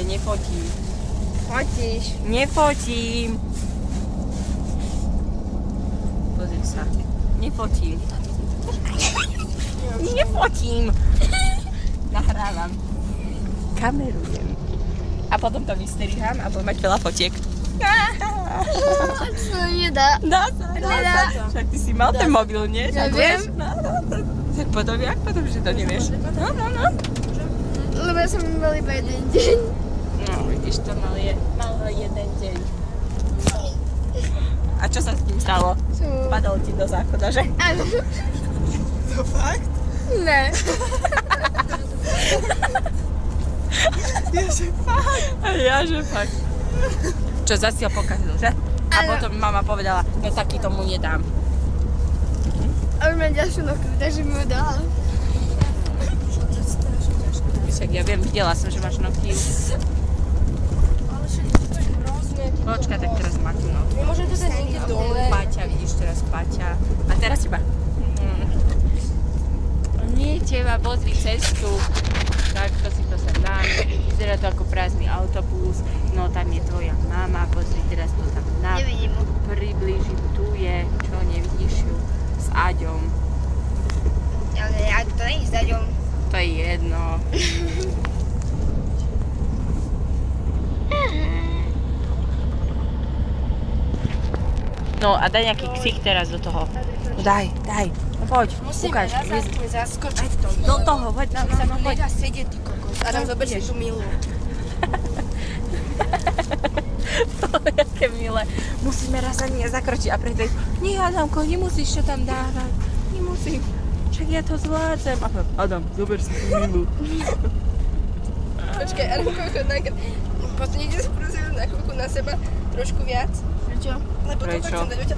Ja nefotím. Fotíš. Nefotím. Pozri sa. Nefotím. Nefotím. Nahrávam. Kamerujem. A potom to vystrihám a budem mať veľa fotiek. To nedá. Dá sa. Však ty si mal ten mobil, nie? Ja viem. Tak potom, jak potom, že to nevieš? No. Lebo ja som mal iba jeden deň. No, vidíš, to mal jeden deň. A čo sa s tým stalo? Padol ti do záchoda, že? Áno. To fakt? Ne. Ja, že fakt. Čo, zase ho pokazil, že? A Áno. potom mama povedala, no taký tomu nedám. A už mám ďalšiu nohu, takže mi ho dala. Však ja viem, videla som, že máš Nokiu. Ale však to je hrozné. Počkaj, tak teraz má tu Nokiu. Nemôžem to dať niekde dole. Paťa, vidíš teraz Paťa. A teraz iba. Nie teba, pozri cestu. Takto si to sem dám. Vyzerá to ako prázdny autobus. No tam je tvoja mama, pozri, teraz to tam na. Nevidím ho. Priblížim, tu je, čo nevidíš ju, s Aďom. Ale ja to nie s Daďom. To je jedno. No a daj nejaký ksich teraz do toho. No daj. No poď, ukáž. Musíme zaskočiť to. Do toho, poď, no poď. Nedá sedieť, ty kokos. Adam, zober si tú milu. To je aké milé. Musíme raz ani zakročiť a preto nie, Adamko, nemusíš to tam dávať. Nemusím. Čak ja to zvládzem. Adam, zober si tú milu. Počkaj, Adamko, poslednite sa prosím na chvíľku na seba trošku viac. Prečo? Lebo to Prečo? chcem dať o ťa.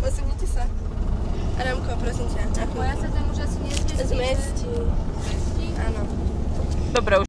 Posunite sa. Adamko, prosím ťa. Ja sa tam už asi nezmestí. Zmestí. Áno. Dobre, už